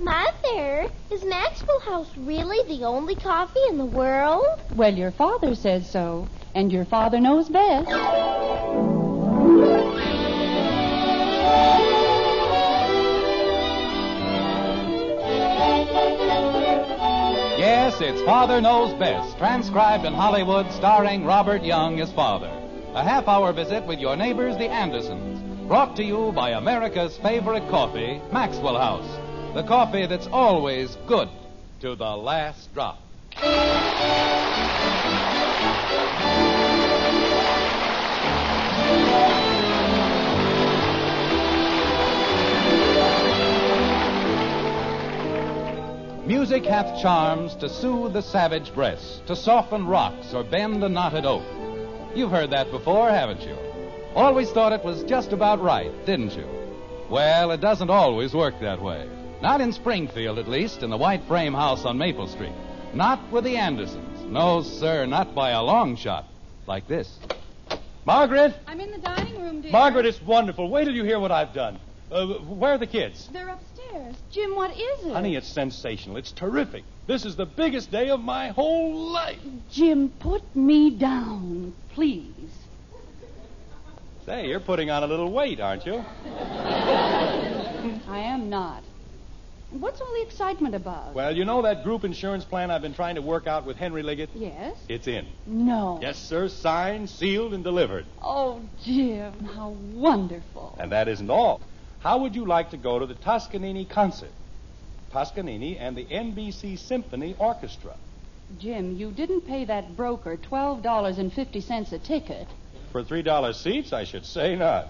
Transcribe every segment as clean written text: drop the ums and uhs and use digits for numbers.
Mother, is Maxwell House really the only coffee in the world? Well, your father says so, and your father knows best. Yes, it's Father Knows Best, transcribed in Hollywood, starring Robert Young as Father. A half-hour visit with your neighbors, the Andersons, brought to you by America's favorite coffee, Maxwell House. The coffee that's always good to the last drop. Music hath charms to soothe the savage breast, to soften rocks or bend a knotted oak. You've heard that before, haven't you? Always thought it was just about right, didn't you? Well, it doesn't always work that way. Not in Springfield, at least, in the white frame house on Maple Street. Not with the Andersons. No, sir, not by a long shot. Like this. Margaret! I'm in the dining room, dear. Margaret, it's wonderful. Wait till you hear what I've done. Where are the kids? They're upstairs. Jim, what is it? Honey, it's sensational. It's terrific. This is the biggest day of my whole life. Jim, put me down, please. Say, you're putting on a little weight, aren't you? I am not. What's all the excitement about? Well, you know that group insurance plan I've been trying to work out with Henry Liggett? Yes? It's in. No. Yes, sir. Signed, sealed, and delivered. Oh, Jim, how wonderful. And that isn't all. How would you like to go to the Toscanini concert? Toscanini and the NBC Symphony Orchestra. Jim, you didn't pay that broker $12.50 a ticket. For $3 seats, I should say not.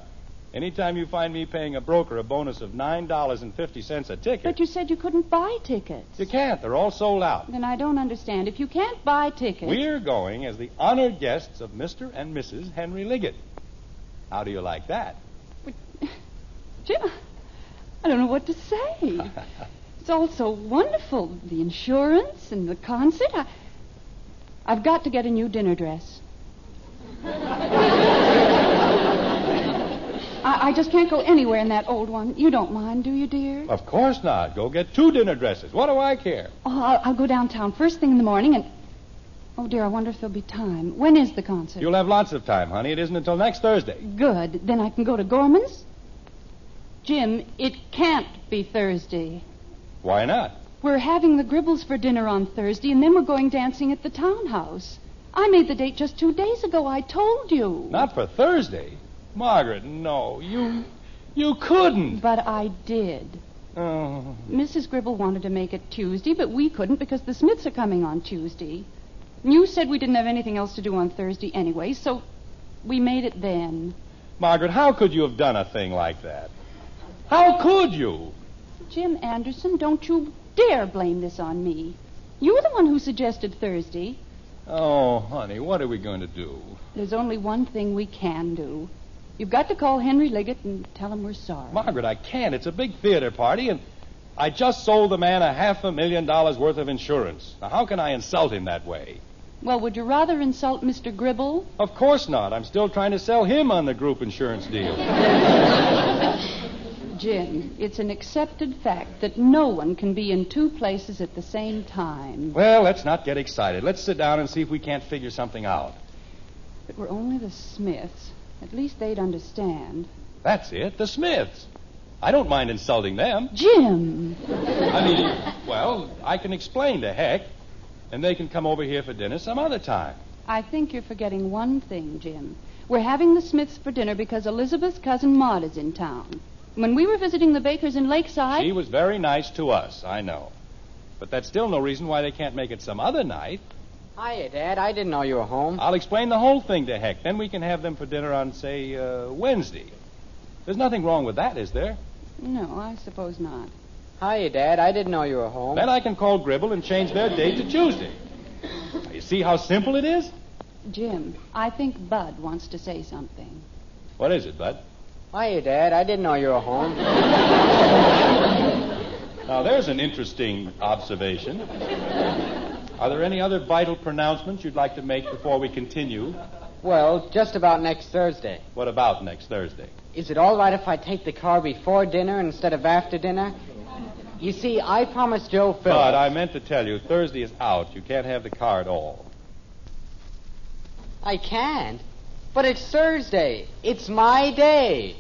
Anytime you find me paying a broker a bonus of $9.50 a ticket... But you said you couldn't buy tickets. You can't. They're all sold out. Then I don't understand. If you can't buy tickets... We're going as the honored guests of Mr. and Mrs. Henry Liggett. How do you like that? But, Jim, I don't know what to say. It's all so wonderful. The insurance and the concert. I've got to get a new dinner dress. I just can't go anywhere in that old one. You don't mind, do you, dear? Of course not. Go get 2 dinner dresses. What do I care? Oh, I'll go downtown first thing in the morning and... Oh, dear, I wonder if there'll be time. When is the concert? You'll have lots of time, honey. It isn't until next Thursday. Good. Then I can go to Gorman's? Jim, it can't be Thursday. Why not? We're having the Gribbles for dinner on Thursday, and then we're going dancing at the townhouse. I made the date just 2 days ago. I told you. Not for Thursday. Margaret, no. You couldn't. But I did. Oh. Mrs. Gribble wanted to make it Tuesday, but we couldn't because the Smiths are coming on Tuesday. You said we didn't have anything else to do on Thursday anyway, so we made it then. Margaret, how could you have done a thing like that? How could you? Jim Anderson, don't you dare blame this on me. You're the one who suggested Thursday. Oh, honey, what are we going to do? There's only one thing we can do. You've got to call Henry Liggett and tell him we're sorry. Margaret, I can't. It's a big theater party, and I just sold the man $500,000 worth of insurance. Now, how can I insult him that way? Well, would you rather insult Mr. Gribble? Of course not. I'm still trying to sell him on the group insurance deal. Jim, it's an accepted fact that no one can be in 2 places at the same time. Well, let's not get excited. Let's sit down and see if we can't figure something out. If it were only the Smiths, at least they'd understand. That's it, the Smiths. I don't mind insulting them. Jim! I mean, well, I can explain to Heck, and they can come over here for dinner some other time. I think you're forgetting one thing, Jim. We're having the Smiths for dinner because Elizabeth's cousin Maud is in town. When we were visiting the Bakers in Lakeside... She was very nice to us, I know. But that's still no reason why they can't make it some other night. Hiya, Dad. I didn't know you were home. I'll explain the whole thing to Heck. Then we can have them for dinner on, say, Wednesday. There's nothing wrong with that, is there? No, I suppose not. Hiya, Dad. I didn't know you were home. Then I can call Gribble and change their date to Tuesday. Now, you see how simple it is? Jim, I think Bud wants to say something. What is it, Bud? Hiya, Dad. I didn't know you were home. Now, there's an interesting observation. Are there any other vital pronouncements you'd like to make before we continue? Well, just about next Thursday. What about next Thursday? Is it all right if I take the car before dinner instead of after dinner? You see, I promised Joe Phillips. But I meant to tell you, Thursday is out. You can't have the car at all. I can't. But it's Thursday. It's my day.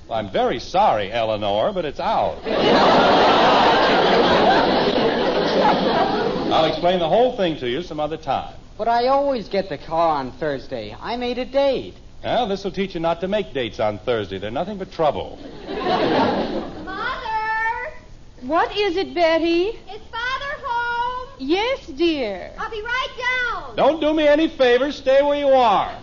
Well, I'm very sorry, Eleanor, but it's out. I'll explain the whole thing to you some other time. But I always get the car on Thursday. I made a date. Well, this will teach you not to make dates on Thursday. They're nothing but trouble. Mother! What is it, Betty? Is Father home? Yes, dear. I'll be right down. Don't do me any favors. Stay where you are.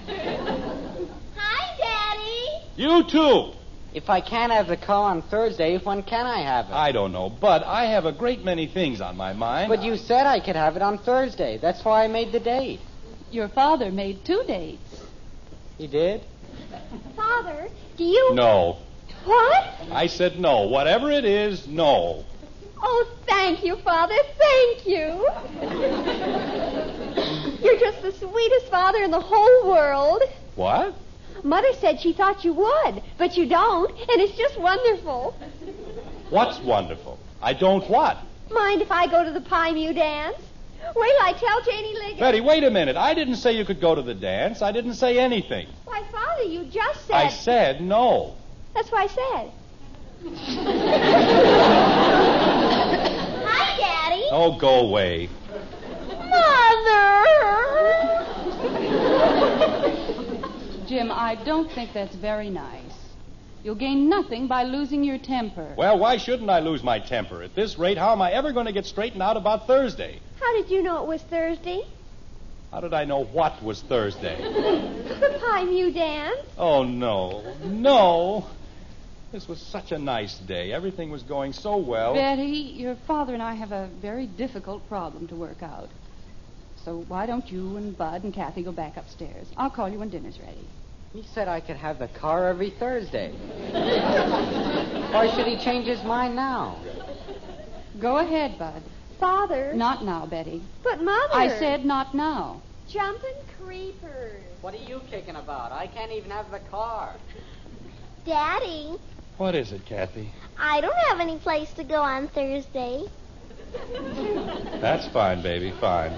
Hi, Daddy. You too. If I can't have the car on Thursday, when can I have it? I don't know, but I have a great many things on my mind. But you said I could have it on Thursday. That's why I made the date. Your father made 2 dates. He did? Father, do you... No. What? I said no. Whatever it is, no. Oh, thank you, Father. Thank you. You're just the sweetest father in the whole world. What? Mother said she thought you would, but you don't, and it's just wonderful. What's wonderful? I don't what? Mind if I go to the Pie Mew dance? Wait till I tell Janie Liggett. Betty, wait a minute. I didn't say you could go to the dance. I didn't say anything. Why, Father, you just said... I said no. That's what I said. Hi, Daddy. Oh, go away. Mother! Jim, I don't think that's very nice. You'll gain nothing by losing your temper. Well, why shouldn't I lose my temper? At this rate, how am I ever going to get straightened out about Thursday? How did you know it was Thursday? How did I know what was Thursday? The Pie Mew dance. Oh, no. No. This was such a nice day. Everything was going so well. Betty, your father and I have a very difficult problem to work out. So why don't you and Bud and Kathy go back upstairs? I'll call you when dinner's ready. He said I could have the car every Thursday. Why should he change his mind now? Go ahead, Bud. Father. Not now, Betty. But, Mother. I said not now. Jumping creepers. What are you kicking about? I can't even have the car. Daddy, What is it, Kathy? I don't have any place to go on Thursday. That's fine, baby, fine.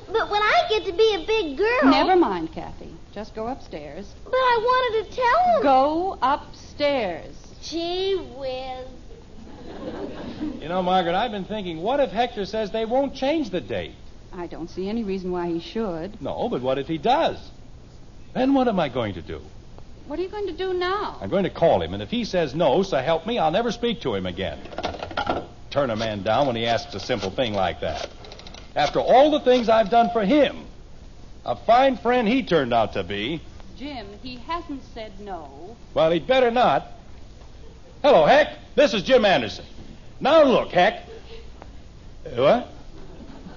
But when I get to be a big girl... Never mind, Kathy. Just go upstairs. But I wanted to tell him... Go upstairs. Gee whiz. You know, Margaret, I've been thinking, what if Hector says they won't change the date? I don't see any reason why he should. No, but what if he does? Then what am I going to do? What are you going to do now? I'm going to call him, and if he says no, so help me, I'll never speak to him again. Turn a man down when he asks a simple thing like that. After all the things I've done for him, a fine friend he turned out to be. Jim, he hasn't said no. Well, he'd better not. Hello, Heck. This is Jim Anderson. Now, look, Heck. What?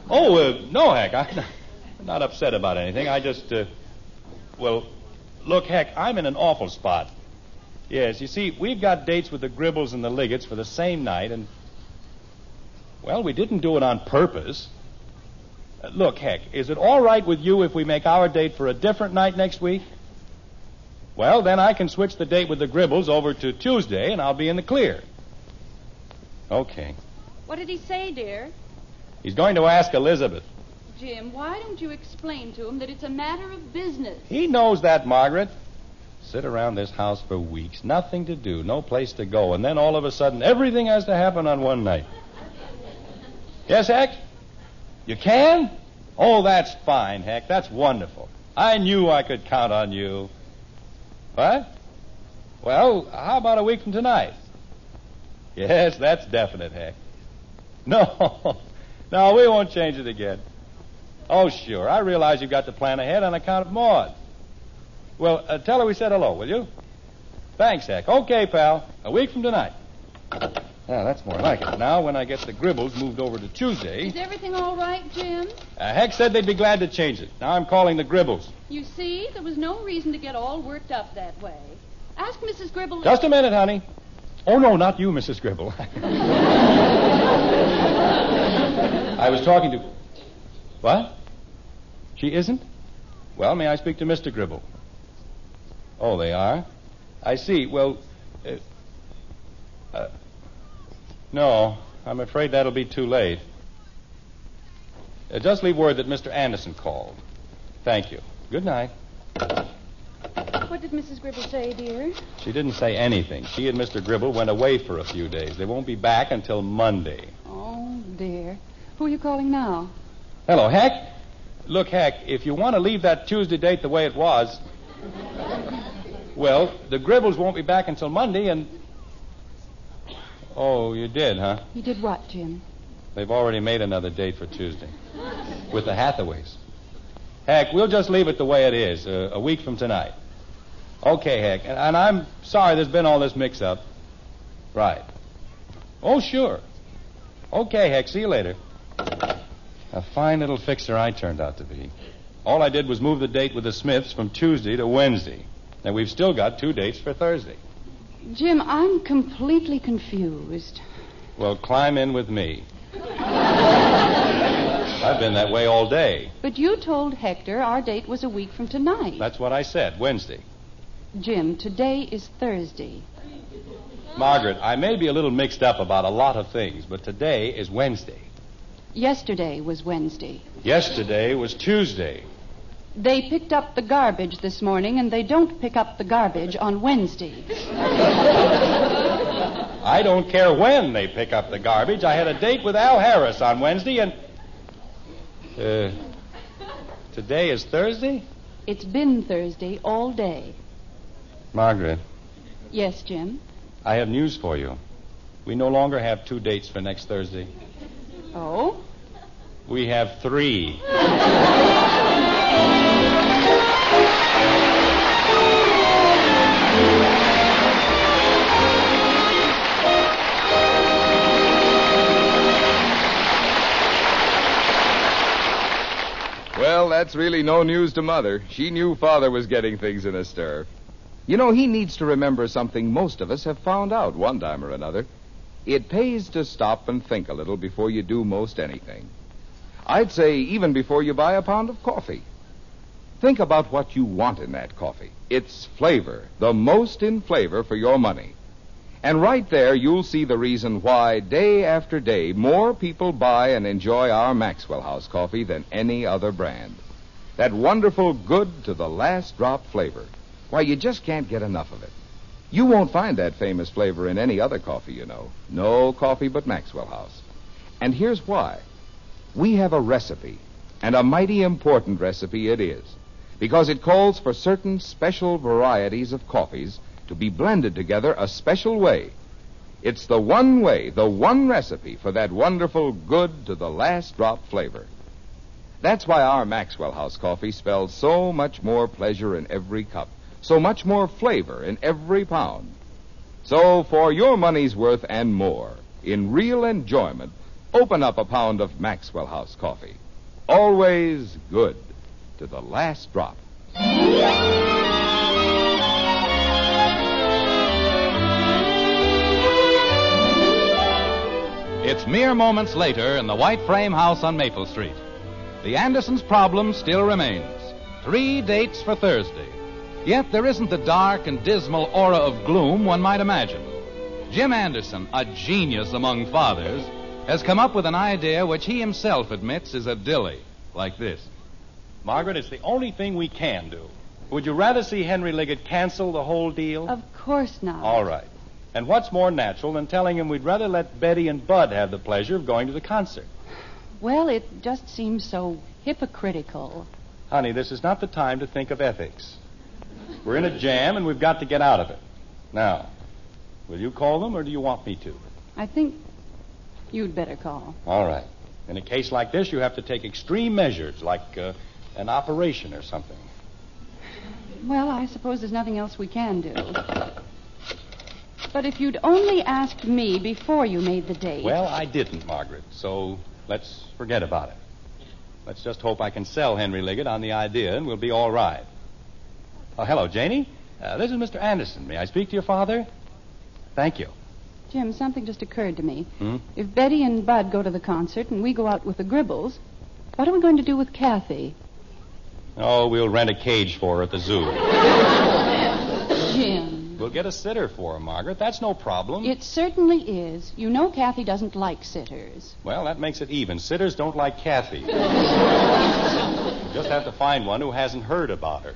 Oh, no, Heck. I'm not upset about anything. I just, well, look, Heck, I'm in an awful spot. Yes, you see, we've got dates with the Gribbles and the Liggets for the same night, and, well, we didn't do it on purpose. Look, Heck, is it all right with you if we make our date for a different night next week? Well, then I can switch the date with the Gribbles over to Tuesday, and I'll be in the clear. Okay. What did he say, dear? He's going to ask Elizabeth. Jim, why don't you explain to him that it's a matter of business? He knows that, Margaret. Sit around this house for weeks, nothing to do, no place to go, and then all of a sudden everything has to happen on one night. Yes, Heck? You can? Oh, that's fine, Heck. That's wonderful. I knew I could count on you. What? Well, how about a week from tonight? Yes, that's definite, Heck. No, no, we won't change it again. Oh, sure. I realize you've got to plan ahead on account of Maud. Well, tell her we said hello, will you? Thanks, Heck. Okay, pal. A week from tonight. Now, that's more like it. Now, when I get the Gribbles moved over to Tuesday... Is everything all right, Jim? Heck said they'd be glad to change it. Now I'm calling the Gribbles. You see, there was no reason to get all worked up that way. Ask Mrs. Gribble... Just a minute, honey. Oh, no, not you, Mrs. Gribble. I was talking to... What? She isn't? Well, may I speak to Mr. Gribble? Oh, they are? I see. Well, No, I'm afraid that'll be too late. Just leave word that Mr. Anderson called. Thank you. Good night. What did Mrs. Gribble say, dear? She didn't say anything. She and Mr. Gribble went away for a few days. They won't be back until Monday. Oh, dear. Who are you calling now? Hello, Heck. Look, Heck, if you want to leave that Tuesday date the way it was, well, the Gribbles won't be back until Monday, and... Oh, you did, huh? You did what, Jim? They've already made another date for Tuesday. With the Hathaways. Heck, we'll just leave it the way it is, a week from tonight. Okay, Heck, and I'm sorry there's been all this mix-up. Right. Oh, sure. Okay, Heck, see you later. A fine little fixer I turned out to be. All I did was move the date with the Smiths from Tuesday to Wednesday. And we've still got 2 dates for Thursday. Jim, I'm completely confused. Well, climb in with me. I've been that way all day. But you told Hector our date was a week from tonight. That's what I said, Wednesday. Jim, today is Thursday. Margaret, I may be a little mixed up about a lot of things, but today is Wednesday. Yesterday was Wednesday. Yesterday was Tuesday. They picked up the garbage this morning, and they don't pick up the garbage on Wednesdays. I don't care when they pick up the garbage. I had a date with Al Harris on Wednesday, and... today is Thursday? It's been Thursday all day. Margaret, Yes, Jim? I have news for you. We no longer have 2 dates for next Thursday. Oh? We have 3. Well, that's really no news to Mother. She knew Father was getting things in a stir. You know, he needs to remember something most of us have found out one time or another. It pays to stop and think a little before you do most anything. I'd say even before you buy a pound of coffee. Think about what you want in that coffee. Its flavor, the most in flavor for your money. And right there you'll see the reason why day after day more people buy and enjoy our Maxwell House coffee than any other brand. That wonderful good to the last drop flavor. Why, you just can't get enough of it. You won't find that famous flavor in any other coffee, you know. No coffee but Maxwell House. And here's why. We have a recipe, and a mighty important recipe it is, because it calls for certain special varieties of coffees to be blended together a special way. It's the one way, the one recipe for that wonderful good to the last drop flavor. That's why our Maxwell House coffee spells so much more pleasure in every cup, so much more flavor in every pound. So for your money's worth and more, in real enjoyment, open up a pound of Maxwell House coffee. Always good to the last drop. It's mere moments later in the white frame house on Maple Street. The Andersons' problem still remains. 3 dates for Thursday. Yet there isn't the dark and dismal aura of gloom one might imagine. Jim Anderson, a genius among fathers, has come up with an idea which he himself admits is a dilly, like this. Margaret, it's the only thing we can do. Would you rather see Henry Liggett cancel the whole deal? Of course not. All right. And what's more natural than telling him we'd rather let Betty and Bud have the pleasure of going to the concert? Well, it just seems so hypocritical. Honey, this is not the time to think of ethics. We're in a jam, and we've got to get out of it. Now, will you call them, or do you want me to? I think you'd better call. All right. In a case like this, you have to take extreme measures, like an operation or something. Well, I suppose there's nothing else we can do. But if you'd only asked me before you made the date... Well, I didn't, Margaret, so let's forget about it. Let's just hope I can sell Henry Liggett on the idea, and we'll be all right. Oh, hello, Janie. This is Mr. Anderson. May I speak to your father? Thank you. Jim, something just occurred to me. Hmm? If Betty and Bud go to the concert and we go out with the Gribbles, what are we going to do with Kathy? Oh, we'll rent a cage for her at the zoo. Jim. We'll get a sitter for her, Margaret. That's no problem. It certainly is. You know Kathy doesn't like sitters. Well, that makes it even. Sitters don't like Kathy. You just have to find one who hasn't heard about her.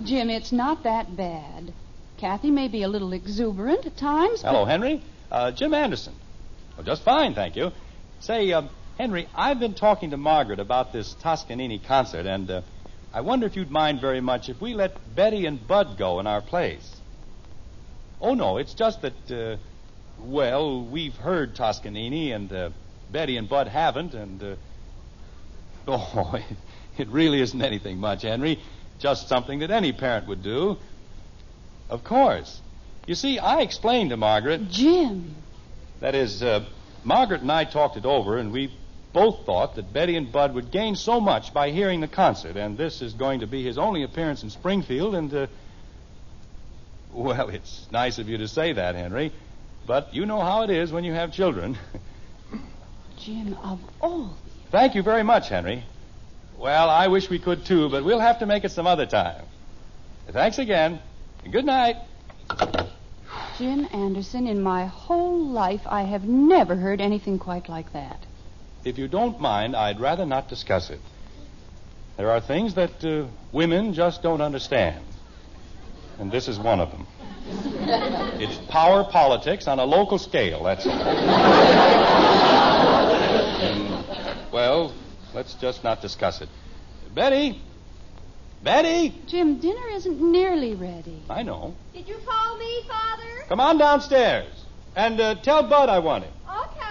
Jim, it's not that bad. Kathy may be a little exuberant at times, Hello, Henry. Jim Anderson. Oh, just fine, thank you. Say, Henry, I've been talking to Margaret about this Toscanini concert, and I wonder if you'd mind very much if we let Betty and Bud go in our place. Oh, no, it's just that, well, we've heard Toscanini, and Betty and Bud haven't, and, oh, it really isn't anything much, Henry. Just something that any parent would do. Of course. You see, I explained to Margaret... Jim. That is, Margaret and I talked it over, and we both thought that Betty and Bud would gain so much by hearing the concert, and this is going to be his only appearance in Springfield, and, well, it's nice of you to say that, Henry, but you know how it is when you have children. Jim, of all... Thank you very much, Henry. Well, I wish we could, too, but we'll have to make it some other time. Thanks again. Good night. Jim Anderson, in my whole life, I have never heard anything quite like that. If you don't mind, I'd rather not discuss it. There are things that women just don't understand. And this is one of them. It's power politics on a local scale, that's all. And, well, let's just not discuss it. Betty! Betty! Jim, dinner isn't nearly ready. I know. Did you call me, Father? Come on downstairs. And tell Bud I want him. Okay.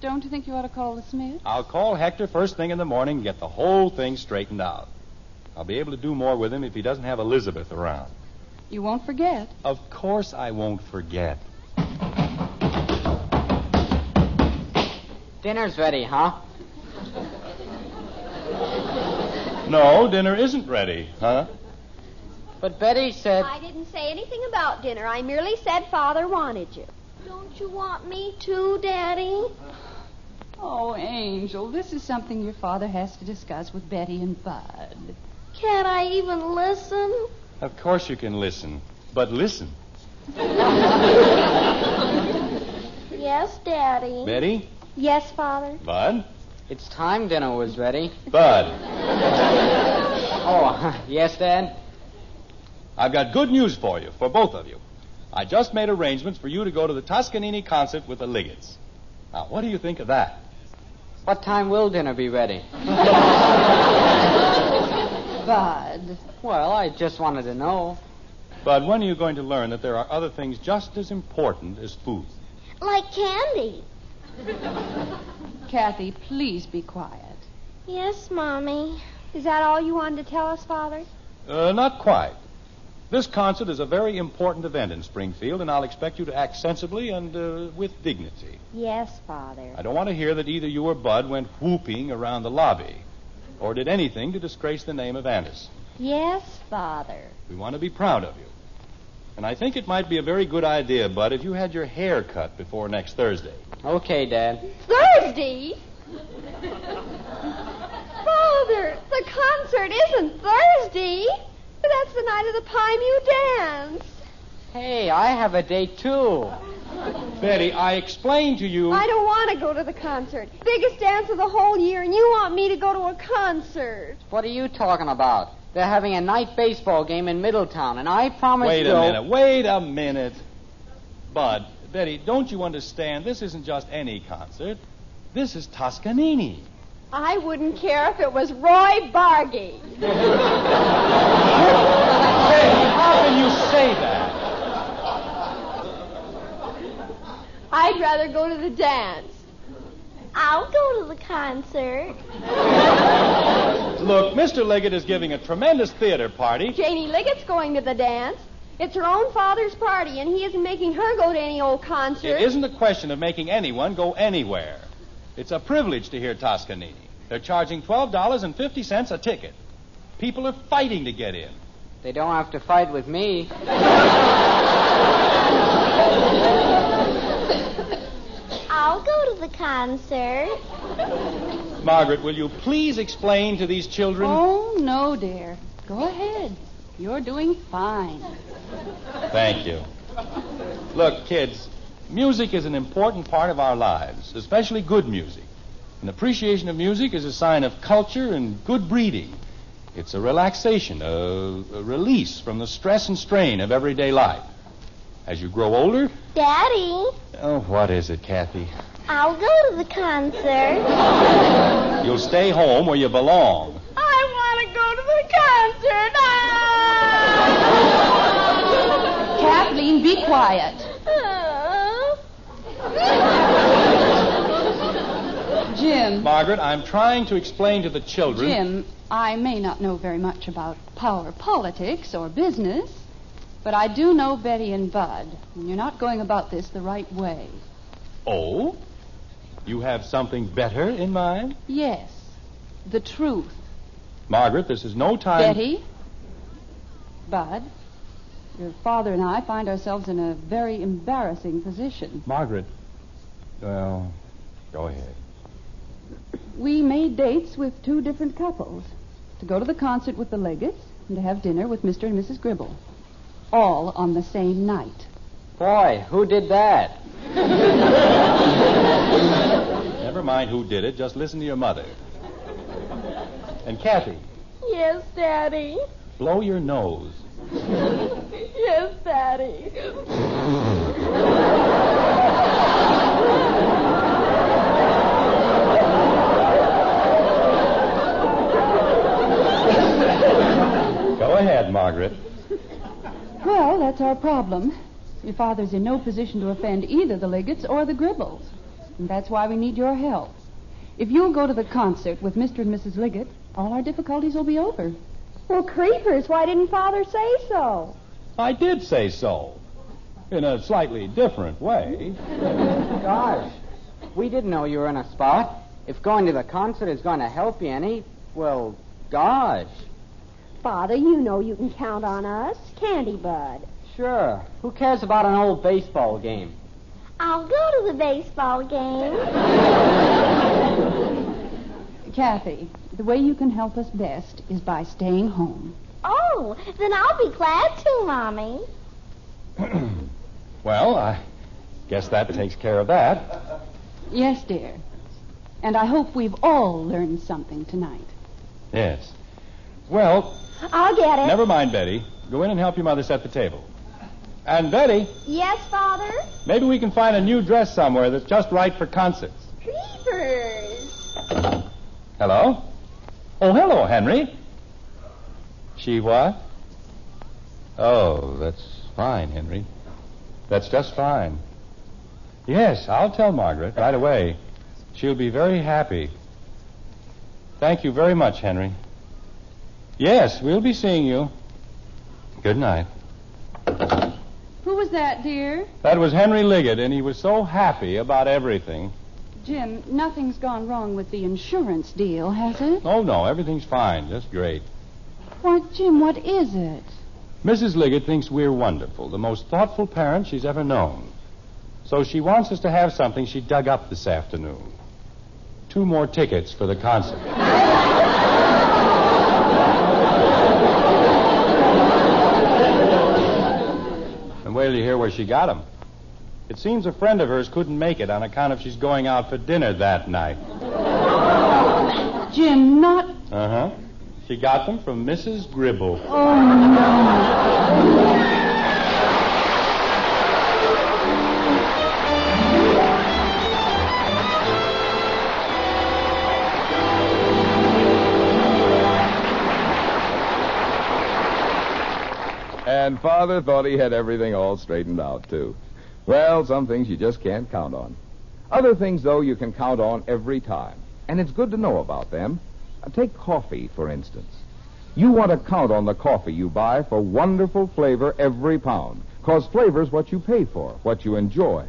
Don't you think you ought to call the Smiths? I'll call Hector first thing in the morning and get the whole thing straightened out. I'll be able to do more with him if he doesn't have Elizabeth around. You won't forget. Of course I won't forget. Dinner's ready, huh? No, dinner isn't ready, huh? But Betty said... I didn't say anything about dinner. I merely said Father wanted you. Don't you want me too, Daddy? Oh, Angel, this is something your father has to discuss with Betty and Bud. Can't I even listen? Of course you can listen. But listen. Yes, Daddy. Betty? Yes, Father. Bud? It's time dinner was ready. Bud. Oh, yes, Dad? I've got good news for you, for both of you. I just made arrangements for you to go to the Toscanini concert with the Liggets. Now, what do you think of that? What time will dinner be ready? Bud. Well, I just wanted to know. Bud, when are you going to learn that there are other things just as important as food? Like candy. Kathy, please be quiet. Yes, Mommy. Is that all you wanted to tell us, Father? Not quite. This concert is a very important event in Springfield, and I'll expect you to act sensibly and with dignity. Yes, Father. I don't want to hear that either you or Bud went whooping around the lobby or did anything to disgrace the name of Anderson. Yes, Father. We want to be proud of you. And I think it might be a very good idea, Bud, if you had your hair cut before next Thursday. Okay, Dad. Thursday? Father, the concert isn't Thursday. That's the night of the Pimew dance. Hey, I have a date, too. Betty, I explained to you... I don't want to go to the concert. Biggest dance of the whole year, and you want me to go to a concert. What are you talking about? They're having a night baseball game in Middletown, and I promised Wait Joe... Wait a minute. Bud, Betty, don't you understand? This isn't just any concert. This is Toscanini. I wouldn't care if it was Roy Bargy. Betty, how can you say that? I'd rather go to the dance. I'll go to the concert. Look, Mr. Liggett is giving a tremendous theater party. Janie Liggett's going to the dance. It's her own father's party, and he isn't making her go to any old concert. It isn't a question of making anyone go anywhere. It's a privilege to hear Toscanini. They're charging $12.50 a ticket. People are fighting to get in. They don't have to fight with me. I'll go to the concert. Margaret, will you please explain to these children? Oh, no, dear. Go ahead. You're doing fine. Thank you. Look, kids, music is an important part of our lives, especially good music. An appreciation of music is a sign of culture and good breeding. It's a relaxation, a release from the stress and strain of everyday life. As you grow older... Daddy. Oh, what is it, Kathy? I'll go to the concert. You'll stay home where you belong. I want to go to the concert. Kathleen, be quiet. Jim. Margaret, I'm trying to explain to the children... Jim, I may not know very much about power politics or business, but I do know Betty and Bud, and you're not going about this the right way. Oh? You have something better in mind? Yes, the truth. Margaret, this is no time... Betty, Bud, your father and I find ourselves in a very embarrassing position. Margaret, well, go ahead. We made dates with two different couples, to go to the concert with the Leggetts and to have dinner with Mr. and Mrs. Gribble, all on the same night. Boy, who did that? Never mind who did it, just listen to your mother. And Kathy, Yes, Daddy. blow your nose. Yes, Daddy. Go ahead, Margaret. Well, that's our problem. Your father's in no position to offend either the Leggetts or the Gribbles. And that's why we need your help. If you'll go to the concert with Mr. and Mrs. Liggett, all our difficulties will be over. Well, creepers, why didn't Father say so? I did say so. In a slightly different way. Gosh, we didn't know you were in a spot. If going to the concert is going to help you any, well, gosh. Father, you know you can count on us. Can't he, Bud? Sure. Who cares about an old baseball game? I'll go to the baseball game. Kathy, the way you can help us best is by staying home. Oh, then I'll be glad to, Mommy. Well, I guess that takes care of that. Yes, dear. And I hope we've all learned something tonight. Yes. Well, I'll get it. never mind, Betty. Go in and help your mother set the table. And Betty, Yes, Father? maybe we can find a new dress somewhere that's just right for concerts. Creepers. Hello? Oh, hello, Henry. She what? Oh, that's fine, Henry. That's just fine. Yes, I'll tell Margaret right away. She'll be very happy. Thank you very much, Henry. Yes, we'll be seeing you. Good night. Who was that, dear? That was Henry Liggett, and he was so happy about everything. Jim, nothing's gone wrong with the insurance deal, has it? Oh, no, everything's fine. Just great. Why, Jim, what is it? Mrs. Liggett thinks we're wonderful, the most thoughtful parents she's ever known. So she wants us to have something she dug up this afternoon. 2 more tickets for the concert. And wait till you hear where she got them. It seems a friend of hers couldn't make it on account of she's going out for dinner that night. Jim, not... Uh-huh. She got them from Mrs. Gribble. Oh, no. And Father thought he had everything all straightened out, too. Well, some things you just can't count on. Other things, though, you can count on every time. And it's good to know about them. Take coffee, for instance. You want to count on the coffee you buy for wonderful flavor every pound. 'Cause flavor's what you pay for, what you enjoy.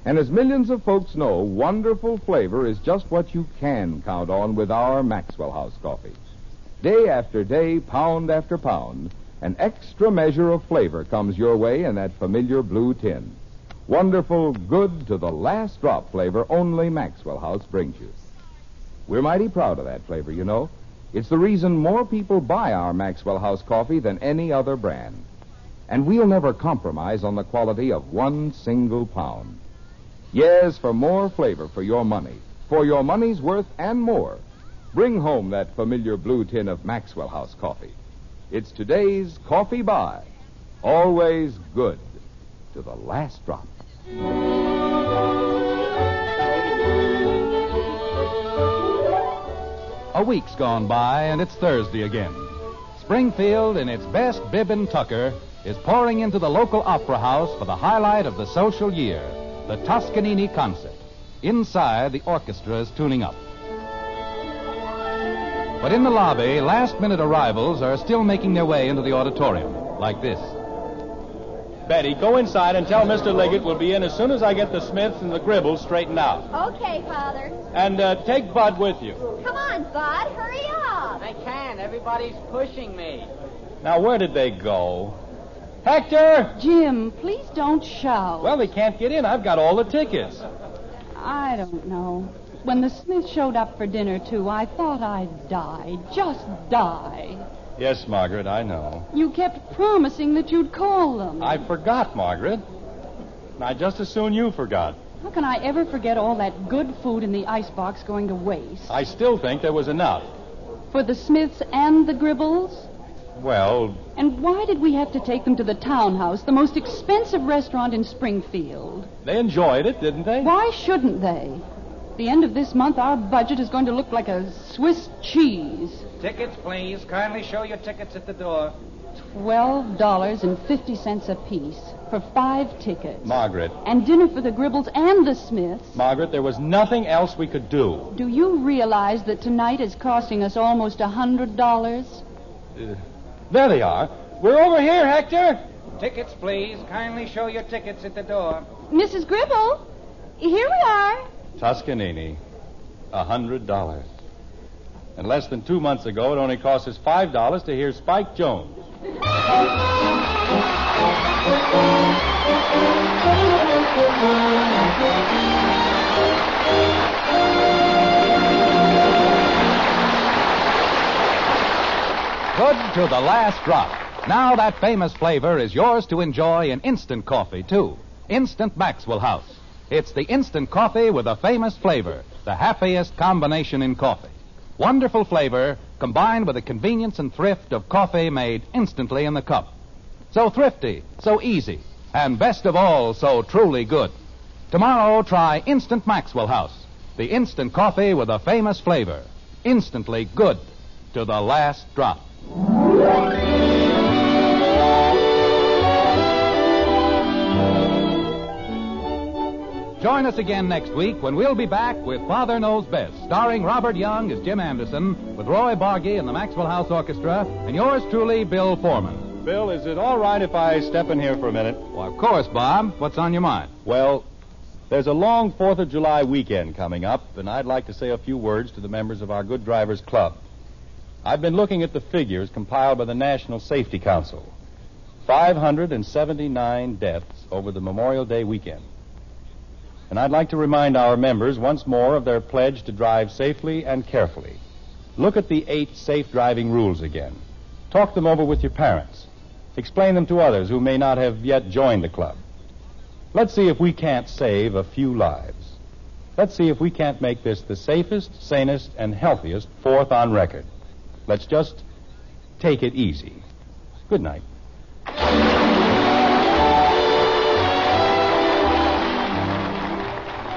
And as millions of folks know, wonderful flavor is just what you can count on with our Maxwell House coffee. Day after day, pound after pound, an extra measure of flavor comes your way in that familiar blue tin. Wonderful, good to the last drop flavor only Maxwell House brings you. We're mighty proud of that flavor, you know, It's the reason more people buy our Maxwell House coffee than any other brand. And we'll never compromise on the quality of one single pound. Yes, for more flavor for your money, for your money's worth and more. Bring home that familiar blue tin of Maxwell House coffee. It's today's coffee buy. Always good to the last drop. A week's gone by, and it's Thursday again. Springfield, in its best bib and tucker, is pouring into the local opera house for the highlight of the social year, the Toscanini concert. Inside, the orchestra is tuning up. But in the lobby, last-minute arrivals are still making their way into the auditorium, like this. Betty, go inside and tell Mr. Liggett we'll be in as soon as I get the Smiths and the Gribbles straightened out. Okay, Father. And take Bud with you. Come on, Bud. Hurry up. I can't. Everybody's pushing me. Now, where did they go? Hector! Jim, please don't shout. Well, they can't get in. I've got all the tickets. I don't know. When the Smiths showed up for dinner, too, I thought I'd die. Just die. Yes, Margaret, I know. You kept promising that you'd call them. I forgot, Margaret. And I just as soon you forgot. How can I ever forget all that good food in the icebox going to waste? I still think there was enough. For the Smiths and the Gribbles? Well, And why did we have to take them to the Townhouse, the most expensive restaurant in Springfield? they enjoyed it, didn't they? Why shouldn't they? The end of this month, our budget is going to look like a Swiss cheese. Tickets, please. Kindly show your tickets at the door. $12.50 apiece for 5 tickets. Margaret. And dinner for the Gribbles and the Smiths. Margaret, there was nothing else we could do. Do you realize that tonight is costing us almost $100? There they are. We're over here, Hector. Tickets, please. Kindly show your tickets at the door. Mrs. Gribble, here we are. Toscanini, $100. And less than 2 months ago, it only cost us $5 to hear Spike Jones. Good to the last drop. Now that famous flavor is yours to enjoy in instant coffee, too. Instant Maxwell House. It's the instant coffee with a famous flavor, the happiest combination in coffee. Wonderful flavor combined with the convenience and thrift of coffee made instantly in the cup. So thrifty, so easy, and best of all, so truly good. Tomorrow, try Instant Maxwell House, the instant coffee with a famous flavor. Instantly good to the last drop. Join us again next week when we'll be back with Father Knows Best, starring Robert Young as Jim Anderson, with Roy Bargy and the Maxwell House Orchestra, and yours truly, Bill Foreman. Bill, is it all right if I step in here for a minute? Well, of course, Bob. What's on your mind? Well, there's a long 4th of July weekend coming up, and I'd like to say a few words to the members of our Good Drivers Club. I've been looking at the figures compiled by the National Safety Council. 579 deaths over the Memorial Day weekend. And I'd like to remind our members once more of their pledge to drive safely and carefully. Look at the 8 safe driving rules again. Talk them over with your parents. Explain them to others who may not have yet joined the club. Let's see if we can't save a few lives. Let's see if we can't make this the safest, sanest, and healthiest 4th on record. Let's just take it easy. Good night.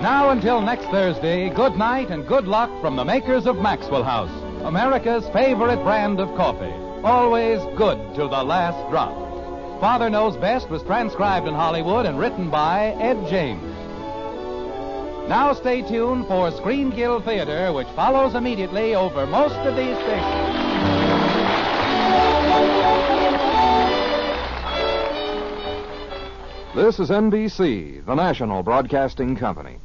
Now until next Thursday, good night and good luck from the makers of Maxwell House, America's favorite brand of coffee. Always good to the last drop. Father Knows Best was transcribed in Hollywood and written by Ed James. Now stay tuned for Screen Guild Theater, which follows immediately over most of these stations. This is NBC, the national broadcasting company.